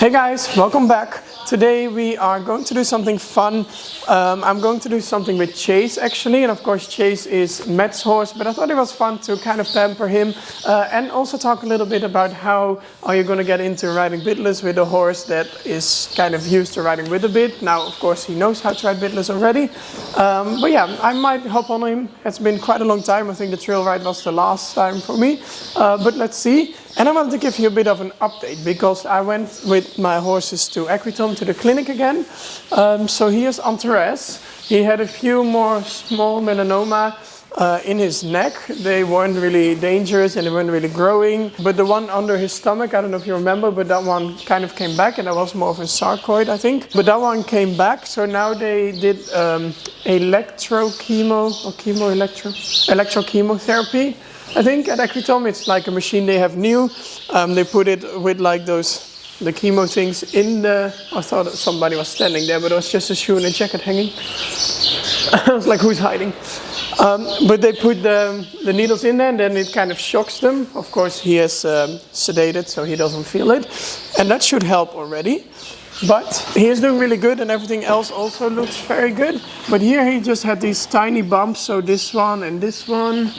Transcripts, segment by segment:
Hey guys, welcome back. Today we are going to do something fun. I'm going to do something with Chase actually, and of course Chase is Matt's horse, but I thought it was fun to kind of pamper him and also talk a little bit about how are you going to get into riding Bitless with a horse that is kind of used to riding with a bit. Now of course he knows how to ride Bitless already, but yeah, I might hop on him. It's been quite a long time. I think the trail ride was the last time for me, but let's see. And I wanted to give you a bit of an update because I went with my horses to Equitom, to the clinic again. So here's Antares. He had a few more small melanoma in his neck. They weren't really dangerous and they weren't really growing. But the one under his stomach, I don't know if you remember, but that one kind of came back and that was more of a sarcoid, I think. But that one came back, so now they did electrochemotherapy. I think at Equitom it's like a machine they have new. They put it with like the chemo things in the... I thought somebody was standing there, but it was just a shoe and a jacket hanging. I was like, who's hiding? But they put the needles in there and then it kind of shocks them. Of course he is sedated so he doesn't feel it. And that should help already. But he is doing really good and everything else also looks very good. But here he just had these tiny bumps, so this one and this one.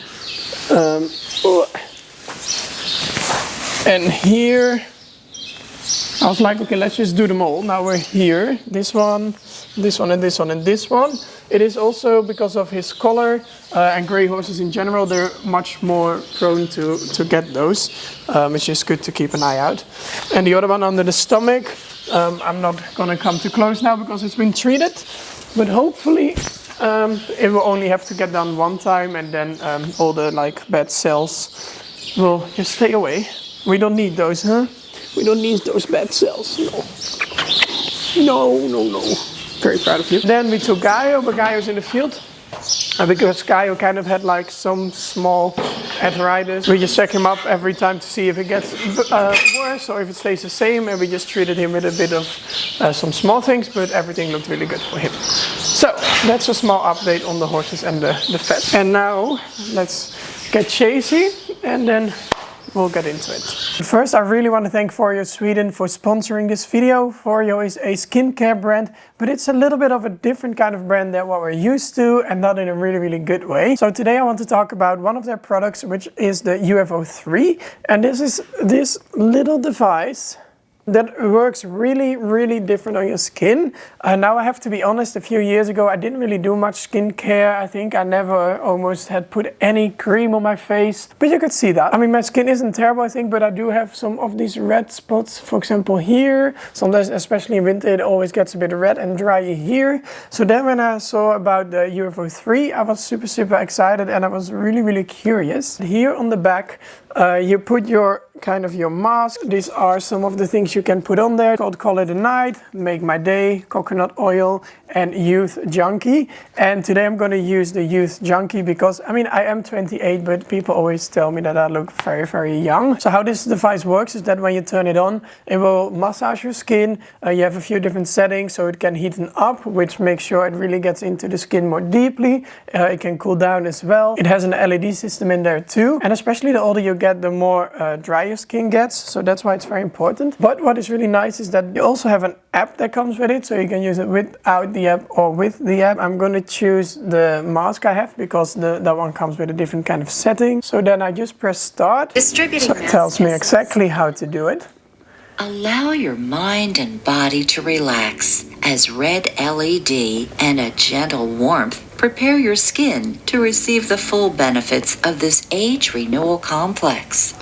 And here I was like, okay, let's just do them all. Now we're here. This one, this one, and this one, and this one. It is also because of his color and grey horses in general, they're much more prone to get those. It's just good to keep an eye out. And the other one under the stomach, I'm not gonna come too close now because it's been treated, but hopefully it will only have to get done one time and then all the like bad cells will just stay away. We don't need those, huh? We don't need those bad cells, no. No. Very proud of you. Then we took Gaio, but Gaio's in the field. Because Gaio kind of had like some small arthritis. We just check him up every time to see if it gets worse or if it stays the same. And we just treated him with a bit of some small things, but everything looked really good for him. So that's a small update on the horses and the vet. And now let's get Chasey and then we'll get into it. First, I really want to thank Foreo Sweden for sponsoring this video. Foreo is a skincare brand, but it's a little bit of a different kind of brand than what we're used to and not in a really good way. So today I want to talk about one of their products, which is the UFO3. And this is this little device that works really different on your skin. Now I have to be honest, a few years ago I didn't really do much skincare. I think I never almost had put any cream on my face, but you could see that. I mean, my skin isn't terrible I think, but I do have some of these red spots, for example here. Sometimes, especially in winter, it always gets a bit red and dry here. So then when I saw about the UFO3, I was super excited and I was really curious. Here on the back you put your your mask. These are some of the things you can put on there, called Call It a Night, Make My Day, Coconut Oil, and Youth Junkie. And today I'm going to use the Youth Junkie because, I mean, I am 28, but people always tell me that I look very young. So how this device works is that when you turn it on, it will massage your skin. You have a few different settings, so it can heaten up, which makes sure it really gets into the skin more deeply. It can cool down as well. It has an LED system in there too. And especially the older you get, the more dry your skin gets, so that's why it's very important. But what is really nice is that you also have an app that comes with it, so you can use it without the app or with the app. I'm going to choose the mask I have because that one comes with a different kind of setting. So then I just press start, so it tells me exactly how to do it. Allow your mind and body to relax as red LED and a gentle warmth prepare your skin to receive the full benefits of this age renewal complex.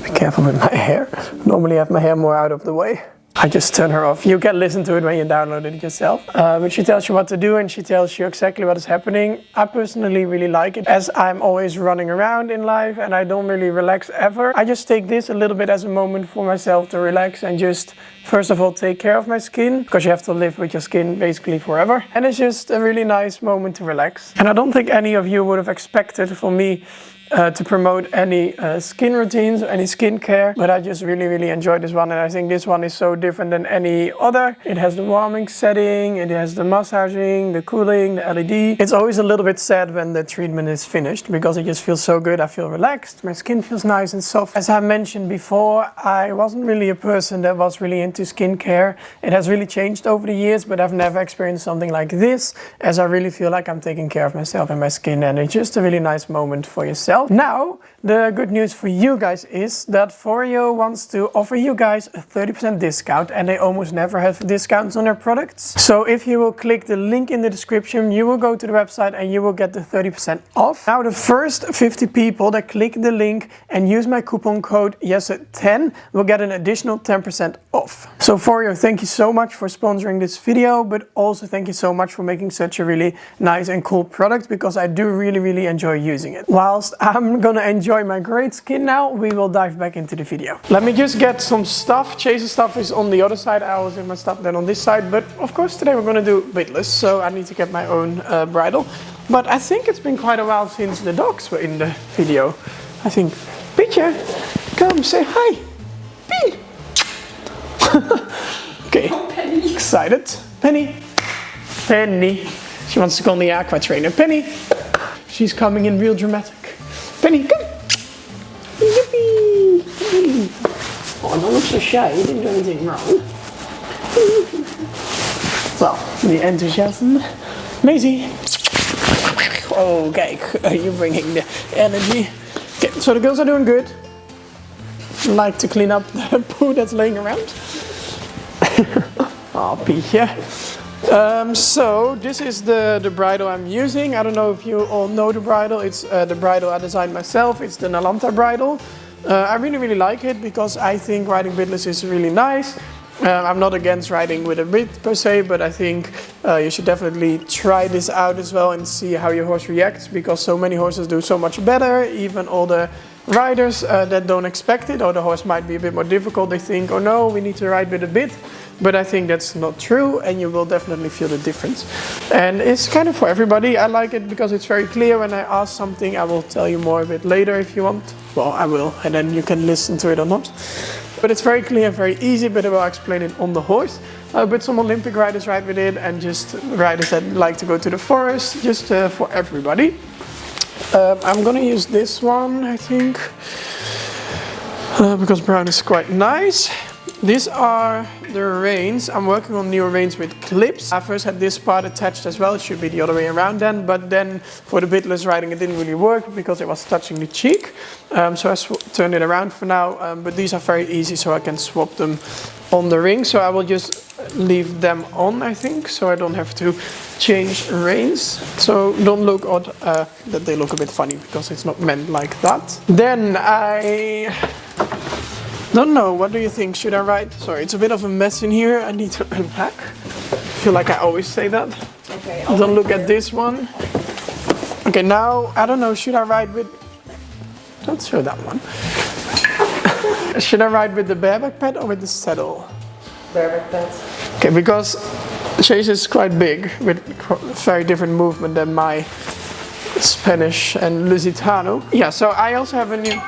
Be careful with my hair. Normally I have my hair more out of the way. I just turn her off. You can listen to it when you download it yourself. But she tells you what to do and she tells you exactly what is happening. I personally really like it as I'm always running around in life and I don't really relax ever. I just take this a little bit as a moment for myself to relax and just first of all take care of my skin, because you have to live with your skin basically forever. And it's just a really nice moment to relax. And I don't think any of you would have expected for me to promote any skin routines or any skincare, but I just really enjoy this one, and I think this one is so different than any other. It has the warming setting, it has the massaging, the cooling, the LED. It's always a little bit sad when the treatment is finished because it just feels so good. I feel relaxed, my skin feels nice and soft. As I mentioned before, I wasn't really a person that was really into skincare. It has really changed over the years, but I've never experienced something like this, as I really feel like I'm taking care of myself and my skin, and it's just a really nice moment for yourself. Now, the good news for you guys is that Foreo wants to offer you guys a 30% discount, and they almost never have discounts on their products. So if you will click the link in the description, you will go to the website and you will get the 30% off. Now, the first 50 people that click the link and use my coupon code YESSE10 will get an additional 10% off. So Foreo, thank you so much for sponsoring this video, but also thank you so much for making such a really nice and cool product, because I do really enjoy using it. Whilst I'm gonna enjoy my great skin now, we will dive back into the video. Let me just get some stuff. Chase's stuff is on the other side. I always have my stuff then on this side, but of course today we're gonna do Bitless, so I need to get my own bridle. But I think it's been quite a while since the dogs were in the video. I think, Pitcher, come say hi. Pee. Okay, Penny. Excited. Penny. Penny. She wants to call me aqua trainer. Penny. She's coming in real dramatic. Penny, come. Yippee. Penny. Oh, don't look so shy. You didn't do anything wrong. So, the enthusiasm. Maisie. Okay, you're bringing the energy. Okay, so the girls are doing good. Like to clean up the poo that's laying around. Oh, Pietje. So this is the bridle I'm using. I don't know if you all know the bridle. It's the bridle I designed myself. It's the Nalanta bridle. I really like it because I think riding bitless is really nice. I'm not against riding with a bit per se, but I think you should definitely try this out as well and see how your horse reacts, because so many horses do so much better. Even all the riders that don't expect it, or the horse might be a bit more difficult, they think, oh no, we need to ride with a bit. But I think that's not true, and you will definitely feel the difference. And it's kind of for everybody. I like it because it's very clear. When I ask something, I will tell you more a bit later if you want. Well, I will, and then you can listen to it or not. But it's very clear, very easy, but I will explain it on the horse. But some Olympic riders ride with it, and just riders that like to go to the forest, just for everybody. I'm gonna use this one, I think, because brown is quite nice. These are the reins. I'm working on new reins with clips. I first had this part attached as well. It should be the other way around then, but then for the bitless riding it didn't really work because it was touching the cheek. So I turned it around for now, but these are very easy, so I can swap them on the ring. So I will just leave them on, I think, so I don't have to change reins. So don't look odd that they look a bit funny, because it's not meant like that. Then I don't know, what do you think? Should I ride? Sorry, it's a bit of a mess in here. I need to unpack. I feel like I always say that. Okay. Don't look at this one. Okay, now, I don't know, should I ride with... Don't show that one. Should I ride with the bareback pad or with the saddle? Bareback pads. Okay, because Chase is quite big, with very different movement than my Spanish and Lusitano. Yeah, so I also have a new...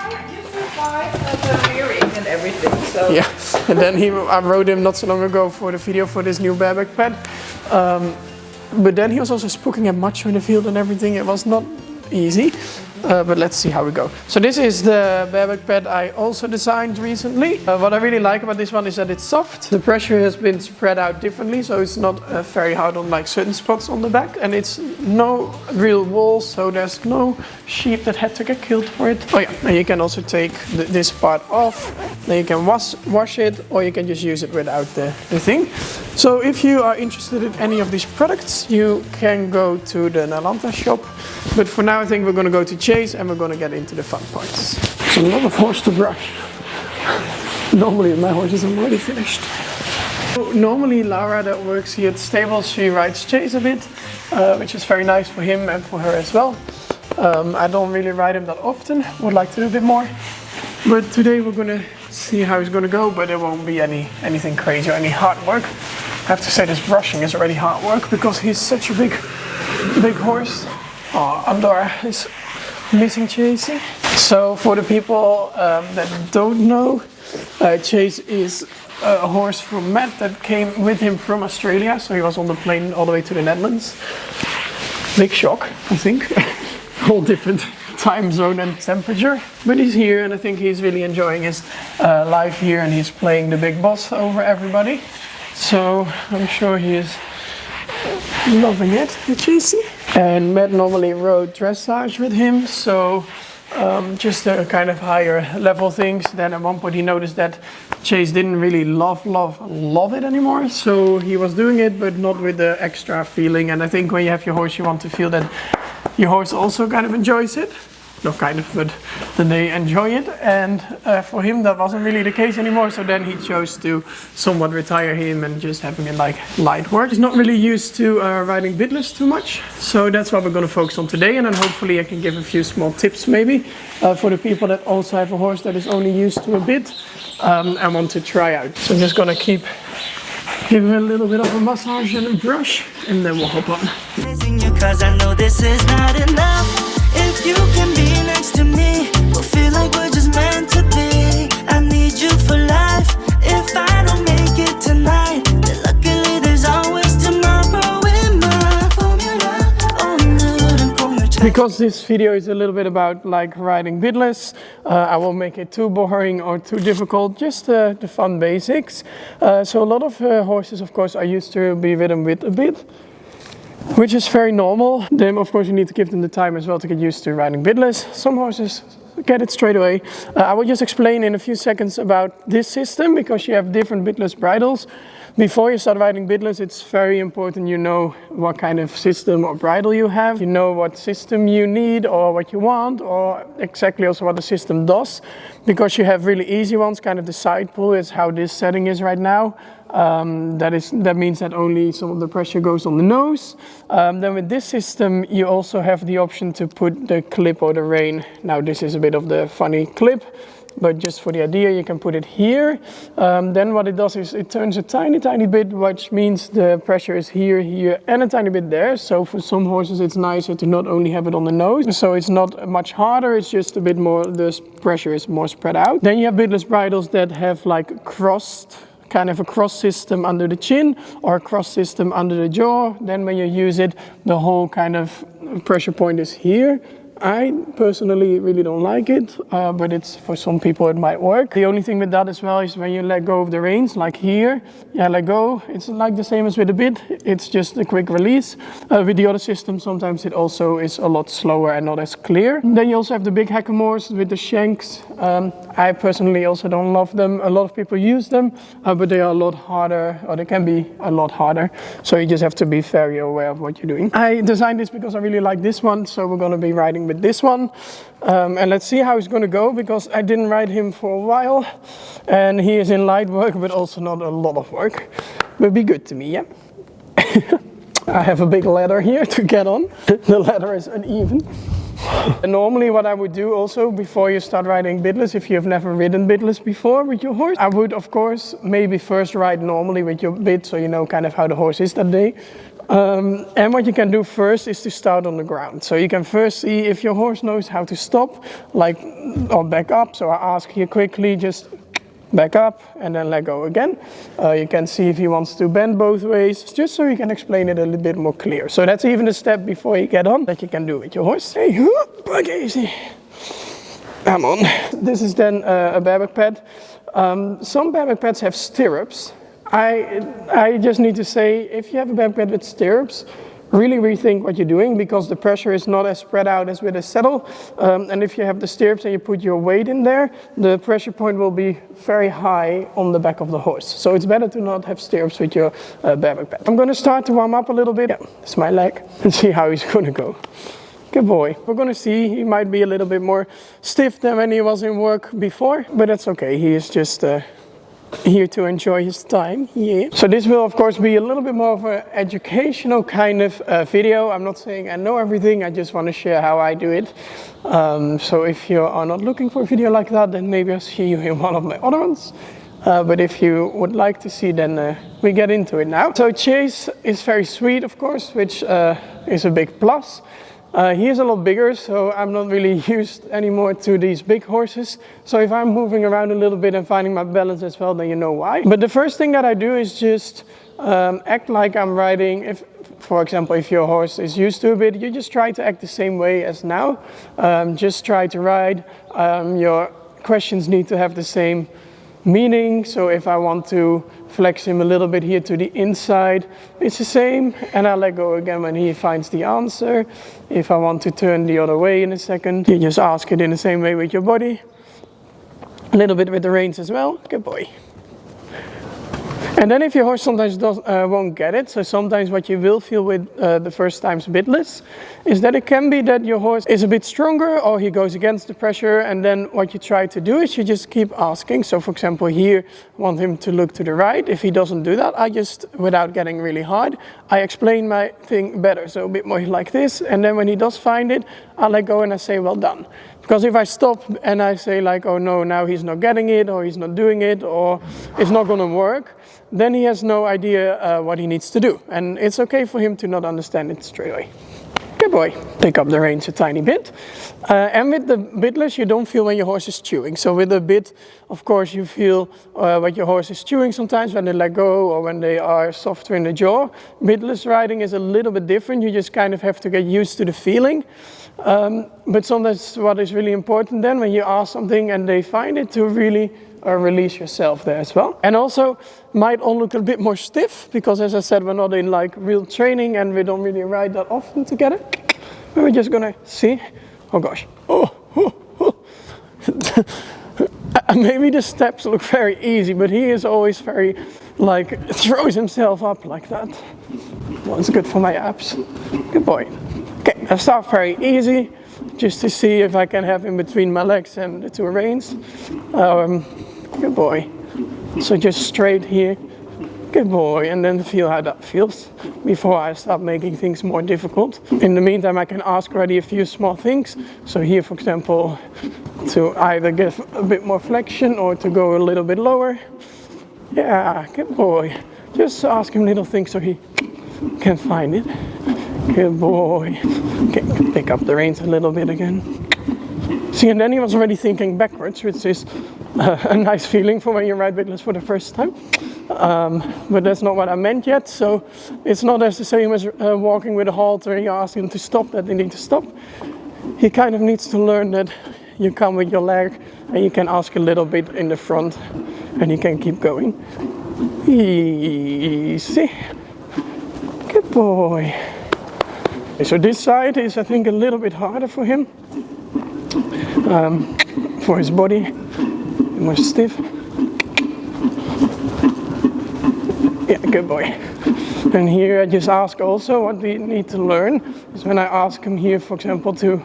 The earring and everything, so... Yeah, and then I rode him not so long ago for the video for this new bareback pad. But then he was also spooking at macho in the field and everything. It was not easy, but let's see how we go. So this is the bareback pad I also designed recently. What I really like about this one is that it's soft. The pressure has been spread out differently, so it's not very hard on like certain spots on the back, and it's no real walls, so there's no sheep that had to get killed for it. Oh yeah, and you can also take this part off, then you can wash it, or you can just use it without the thing. So if you are interested in any of these products, you can go to the Nalanta shop. But for now I think we're going to go to Chase and we're going to get into the fun parts. It's a lot of horse to brush. Normally my horse is already finished. Normally Laura that works here at the stable, she rides Chase a bit, which is very nice for him and for her as well. I don't really ride him that often, would like to do a bit more. But today we're going to see how he's going to go, but there won't be anything crazy or any hard work. I have to say this brushing is already hard work because he's such a big horse. Oh, Andorra is missing Chasey. So for the people that don't know, Chase is a horse from Matt that came with him from Australia. So he was on the plane all the way to the Netherlands. Big shock, I think. Whole different time zone and temperature. But he's here and I think he's really enjoying his life here, and he's playing the big boss over everybody. So I'm sure he is loving it, Chasey. And Matt normally rode dressage with him, so just a kind of higher level things. Then at one point he noticed that Chase didn't really love it anymore, so he was doing it but not with the extra feeling. And I think when you have your horse, you want to feel that your horse also kind of enjoys it. Not kind of, but then they enjoy it. And for him that wasn't really the case anymore, so then he chose to somewhat retire him and just having it like light work. He's not really used to riding Bitless too much, so that's what we're going to focus on today. And then hopefully I can give a few small tips maybe for the people that also have a horse that is only used to a bit and want to try out. So I'm just going to give him a little bit of a massage and a brush, and then we'll hop on. Cause I know this is not enough. If you can be next to me, we'll feel like we're just meant to be. I need you for life. If I don't make it tonight, then luckily there's always tomorrow in my formula. Because this video is a little bit about like riding Bitless, I won't make it too boring or too difficult, just the fun basics. So a lot of horses of course are used to be ridden with a bit, which is very normal. Then of course you need to give them the time as well to get used to riding Bitless. Some horses get it straight away. I will just explain in a few seconds about this system, because you have different Bitless bridles. Before you start riding Bitless, it's very important you know what kind of system or bridle you have. You know what system you need or what you want, or exactly also what the system does. Because you have really easy ones, kind of the side pull is how this setting is right now. That means that only some of the pressure goes on the nose. Then with this system you also have the option to put the clip or the rein. Now this is a bit of the funny clip, but just for the idea you can put it here. Then what it does is it turns a tiny bit, which means the pressure is here and a tiny bit there. So for some horses it's nicer to not only have it on the nose, so it's not much harder, it's just a bit more, the pressure is more spread out. Then you have Bitless bridles that have like kind of a cross system under the chin or a cross system under the jaw. Then when you use it, the whole kind of pressure point is here. I personally really don't like it, but it's for some people it might work. The only thing with that as well is when you let go of the reins, like here, let go. It's like the same as with the bit, it's just a quick release. With the other system, sometimes it also is a lot slower and not as clear. Then you also have the big hackamores with the shanks. I personally also don't love them. A lot of people use them, but they are a lot harder, or they can be a lot harder. So you just have to be very aware of what you're doing. I designed this because I really like this one, so we're going to be riding with this one. And let's see how it's going to go, because I didn't ride him for a while. And he is in light work, but also not a lot of work. But be good to me, yeah? I have a big ladder here to get on. The ladder is uneven. And normally what I would do also before you start riding Bitless, if you have never ridden Bitless before with your horse, I would of course maybe first ride normally with your bit, so you know kind of how the horse is that day. And what you can do first is to start on the ground. So you can first see if your horse knows how to stop, like, or back up. So I ask here quickly, just back up and then let go again. You can see if he wants to bend both ways, just so you can explain it a little bit more clear. So that's even a step before you get on that you can do with your horse. Hey, okay, easy. Come on. This is then a bareback pad. Some bareback pads have stirrups. I just need to say, if you have a bareback pad with stirrups, really rethink what you're doing, because the pressure is not as spread out as with a saddle. And if you have the stirrups and you put your weight in there, the pressure point will be very high on the back of the horse. So it's better to not have stirrups with your bareback pad. I'm going to start to warm up a little bit. Yeah, it's my leg, and see how he's going to go. Good boy. We're going to see, he might be a little bit more stiff than when he was in work before, but that's okay. He is just here to enjoy his time. Yeah. So this will of course be a little bit more of an educational kind of video. I'm not saying I know everything, I just want to share how I do it. So if you are not looking for a video like that, then maybe I'll see you in one of my other ones. But if you would like to see, then we get into it now. So Chase is very sweet, of course, which is a big plus. He is a lot bigger, so I'm not really used anymore to these big horses. So if I'm moving around a little bit and finding my balance as well, then you know why. But the first thing that I do is just act like I'm riding. If, for example, if your horse is used to a bit, you just try to act the same way as now. Just try to ride. Your questions need to have the same meaning. So if I want to flex him a little bit here to the inside, it's the same, and I let go again when he finds the answer. If I want to turn the other way in a second, you just ask it in the same way with your body. A little bit with the reins as well. Good boy. And then if your horse sometimes won't get it, so sometimes what you will feel with the first times bitless is that it can be that your horse is a bit stronger or he goes against the pressure, and then what you try to do is you just keep asking. So for example here, I want him to look to the right. If he doesn't do that, I just, without getting really hard, I explain my thing better. So a bit more like this, and then when he does find it, I let go and I say well done. Because if I stop and I say like, oh no, now he's not getting it, or he's not doing it, or it's not going to work, then he has no idea what he needs to do. And it's okay for him to not understand it straight away. Good boy. Pick up the reins a tiny bit. And with the bitless, you don't feel when your horse is chewing. So with the bit, of course, you feel what your horse is chewing sometimes when they let go or when they are softer in the jaw. Bitless riding is a little bit different. You just kind of have to get used to the feeling. But sometimes what is really important then when you ask something and they find it, to really release yourself there as well. And also might all look a bit more stiff because, as I said, we're not in like real training and we don't really ride that often together. But we're just gonna see. Oh gosh. Maybe the steps look very easy, but he is always very like throws himself up like that. Well, it's good for my abs. Good boy. Okay, I start very easy, just to see if I can have him between my legs and the two reins. Good boy. So just straight here. Good boy. And then feel how that feels before I start making things more difficult. In the meantime, I can ask already a few small things. So here, for example, to either give a bit more flexion or to go a little bit lower. Yeah, good boy. Just ask him little things so he can find it. Good boy. Okay, pick up the reins a little bit again. See, and then he was already thinking backwards, which is a nice feeling for when you ride bitless for the first time. But that's not what I meant yet. So it's not as the same as walking with a halter and you ask him to stop, that they need to stop. He kind of needs to learn that you come with your leg and you can ask a little bit in the front and you can keep going. Easy. Good boy. So this side is, I think, a little bit harder for him, for his body, more stiff. Yeah, good boy. And here I just ask also what we need to learn is when I ask him here, for example, to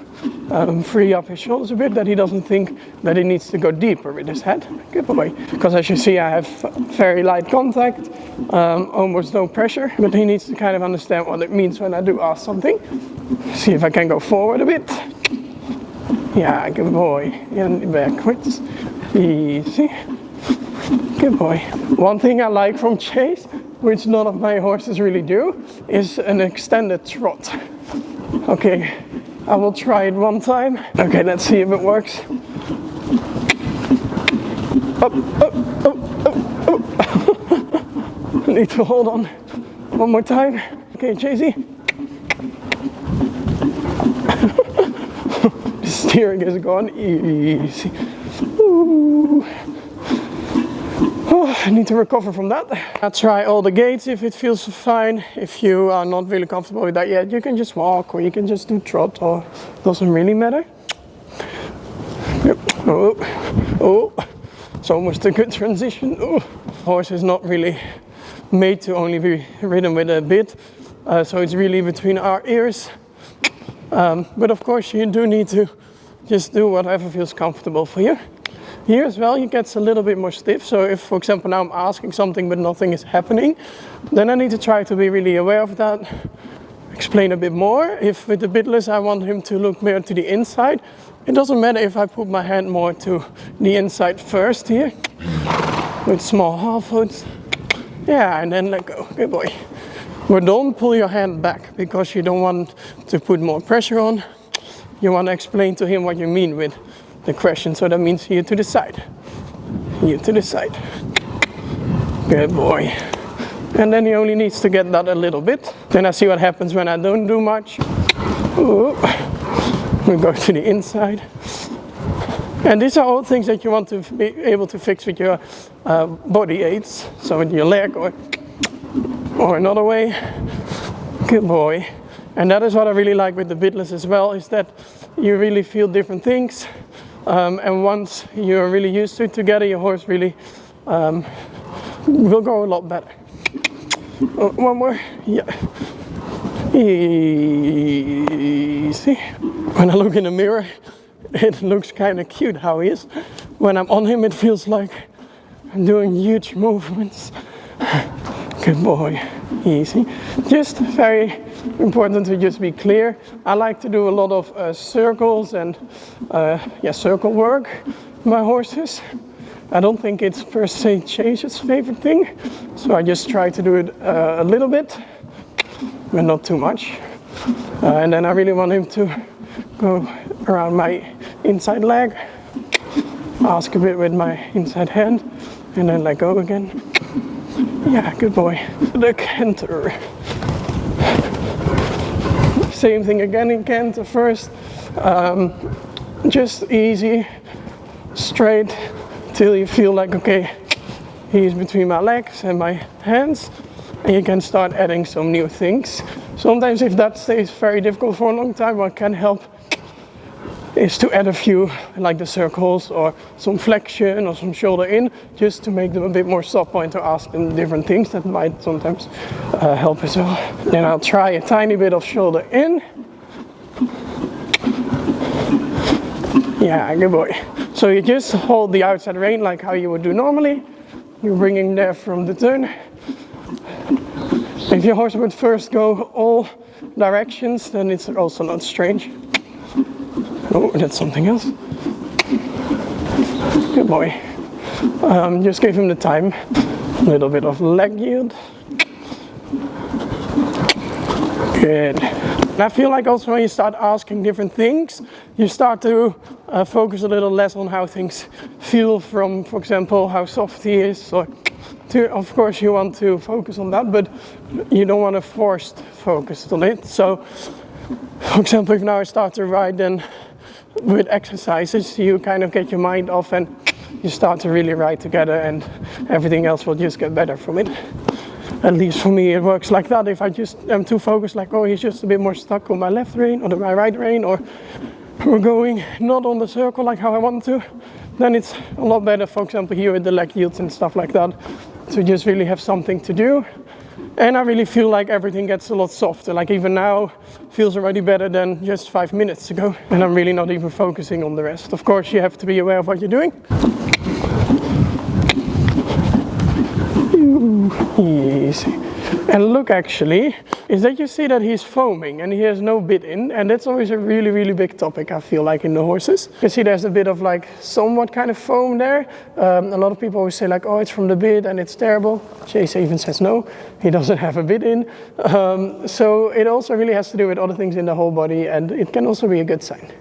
free up his shoulders a bit, that he doesn't think that he needs to go deeper with his head. Good boy. Because as you see, I have very light contact, almost no pressure, but he needs to kind of understand what it means when I do ask something. See if I can go forward a bit. Yeah, good boy. And backwards. Easy. Good boy. One thing I like from Chase, which none of my horses really do, is an extended trot. Okay, I will try it one time. Okay, let's see if it works. Up, up, up, up, up. I need to hold on one more time. Okay, Chasey. The steering is gone. Easy. Ooh. Oh, I need to recover from that. I'll try all the gaits if it feels fine. If you are not really comfortable with that yet, you can just walk or you can just do trot, or doesn't really matter. Yep. Oh, oh, it's almost a good transition. Oh. Horse is not really made to only be ridden with a bit, so it's really between our ears. But of course you do need to just do whatever feels comfortable for you. Here as well, it gets a little bit more stiff. So if, for example, now I'm asking something but nothing is happening, then I need to try to be really aware of that, explain a bit more. If with the bitless I want him to look more to the inside, it doesn't matter if I put my hand more to the inside first here, with small half hooks. Yeah, and then let go. Good boy. But don't pull your hand back because you don't want to put more pressure on. You want to explain to him what you mean with the question. So that means here to the side. Here to the side. Good boy. And then he only needs to get that a little bit. Then I see what happens when I don't do much. Ooh. We go to the inside. And these are all things that you want to be able to fix with your body aids. So with your leg or another way. Good boy. And that is what I really like with the Bitless as well, is that you really feel different things. And once you're really used to it together, your horse really will go a lot better. One more. Yeah. Easy. When I look in the mirror, it looks kind of cute how he is. When I'm on him, it feels like I'm doing huge movements. Good boy. Easy. Just very important to just be clear. I like to do a lot of circles and circle work with my horses. I don't think it's per se Chase's favorite thing, so I just try to do it a little bit, but not too much. And then I really want him to go around my inside leg, ask a bit with my inside hand, and then let go again. Yeah, good boy. The canter. Same thing again in canter first. Just easy, straight, till you feel like, okay, he's between my legs and my hands, and you can start adding some new things. Sometimes if that stays very difficult for a long time, what can help is to add a few, like the circles or some flexion or some shoulder in, just to make them a bit more supple and to ask them different things. That might sometimes help as well. Then I'll try a tiny bit of shoulder in. Yeah, good boy. So you just hold the outside rein like how you would do normally. You're bringing there from the turn. If your horse would first go all directions, then it's also not strange. Oh, that's something else. Good boy. Just give him the time. A little bit of leg yield. Good. And I feel like also when you start asking different things, you start to focus a little less on how things feel from, for example, how soft he is. Or of course you want to focus on that, but you don't want to force focus on it. So, for example, if now I start to ride, then with exercises, you kind of get your mind off and you start to really ride together, and everything else will just get better from it. At least for me, it works like that. If I just am too focused, like, oh, he's just a bit more stuck on my left rein or my right rein, or we're going not on the circle like how I want to, then it's a lot better, for example, here with the leg yields and stuff like that, to just really have something to do. And I really feel like everything gets a lot softer. Like even now, feels already better than just 5 minutes ago. And I'm really not even focusing on the rest. Of course, you have to be aware of what you're doing. Easy. And look, actually, is that you see that he's foaming and he has no bit in, and that's always a really, really big topic, I feel like, in the horses. You see there's a bit of like somewhat kind of foam there. A lot of people always say like, oh, it's from the bit and it's terrible. Chase even says no, he doesn't have a bit in. So it also really has to do with other things in the whole body, and it can also be a good sign.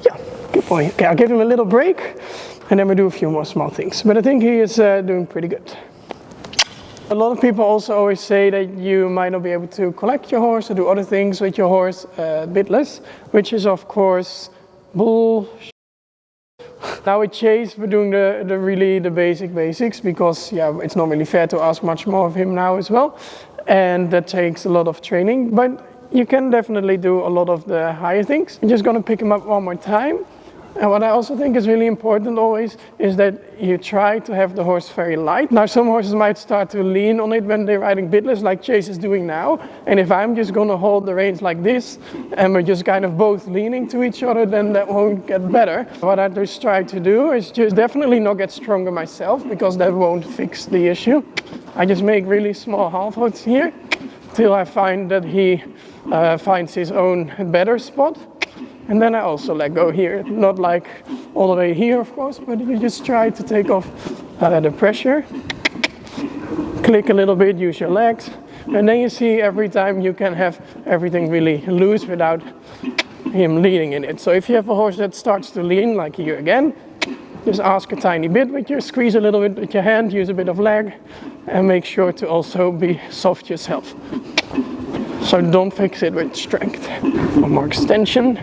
Yeah, good boy. Okay, I'll give him a little break and then we'll do a few more small things. But I think he is doing pretty good. A lot of people also always say that you might not be able to collect your horse or do other things with your horse bitless, which is of course bullshit. Now with Chase, we're doing the basics, because yeah, it's not really fair to ask much more of him now as well, and that takes a lot of training. But you can definitely do a lot of the higher things. I'm just gonna pick him up one more time. And what I also think is really important always is that you try to have the horse very light. Now some horses might start to lean on it when they're riding bitless, like Chase is doing now. And if I'm just gonna hold the reins like this and we're just kind of both leaning to each other, then that won't get better. What I just try to do is just definitely not get stronger myself, because that won't fix the issue. I just make really small half holds here till I find that he finds his own better spot. And then I also let go here, not like all the way here, of course, but you just try to take off the pressure. click a little bit, use your legs. And then you see every time you can have everything really loose without him leaning in it. So if you have a horse that starts to lean, like here again, just ask a tiny bit with your, squeeze a little bit with your hand, use a bit of leg, and make sure to also be soft yourself. So don't fix it with strength. One more extension.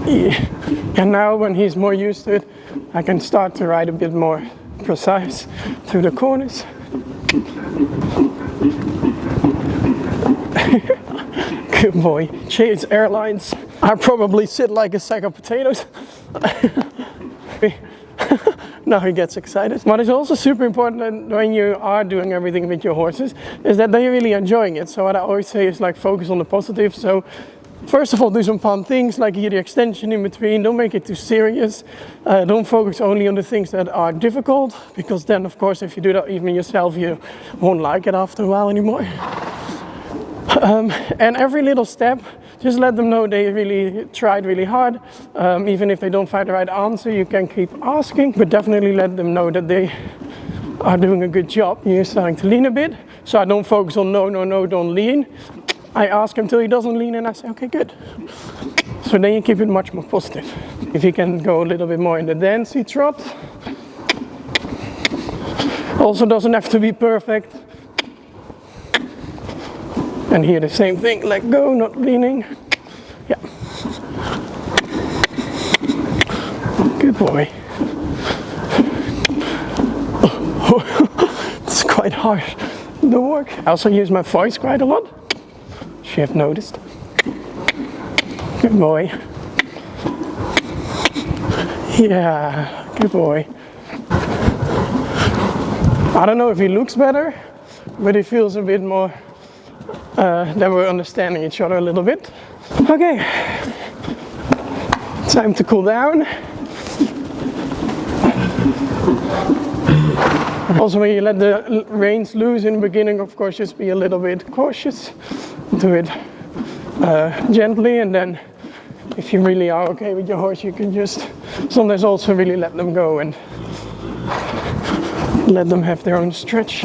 Yeah. And now when he's more used to it, I can start to ride a bit more precise through the corners. Good boy. Chase Airlines. I probably sit like a sack of potatoes. Now he gets excited. What is also super important when you are doing everything with your horses is that they're really enjoying it. So what I always say is like focus on the positive. So first of all, do some fun things like here the extension in between. Don't make it too serious. Don't focus only on the things that are difficult, because then of course if you do that even yourself, you won't like it after a while anymore. And every little step, just let them know they really tried really hard. Even if they don't find the right answer, you can keep asking, but definitely let them know that they are doing a good job. You're starting to lean a bit, so I don't focus on no, no, no, don't lean. I ask him till he doesn't lean and I say, okay, good. So then you keep it much more positive. If you can go a little bit more in the dancey trot. Also doesn't have to be perfect. And here the same thing, let go, not leaning. Yeah. Good boy. It's quite hard, the work. I also use my voice quite a lot. You have noticed. Good boy. Yeah, good boy. I don't know if he looks better, but he feels a bit more that we're understanding each other a little bit. Okay, time to cool down. Also, when you let the reins loose in the beginning, of course, just be a little bit cautious. Do it gently, and then if you really are okay with your horse, you can just sometimes also really let them go and let them have their own stretch.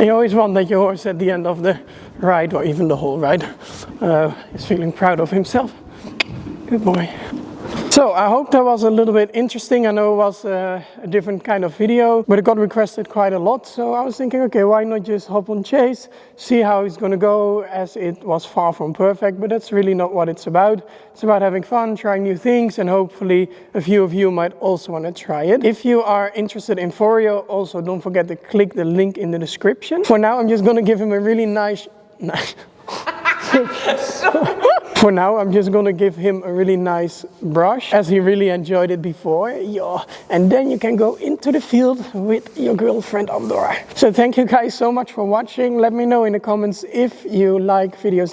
You always want that your horse at the end of the ride, or even the whole ride, is feeling proud of himself. Good boy. So I hope that was a little bit interesting. I know it was a different kind of video, but it got requested quite a lot. So I was thinking, okay, why not just hop on Chase, see how it's going to go, as it was far from perfect, but that's really not what it's about. It's about having fun, trying new things, and hopefully a few of you might also want to try it. If you are interested in Forio, also don't forget to click the link in the description. For now, I'm just going to give him a really nice For now, I'm just going to give him a really nice brush, as he really enjoyed it before. Yeah. And then you can go into the field with your girlfriend Andorra. So thank you guys so much for watching. Let me know in the comments if you like videos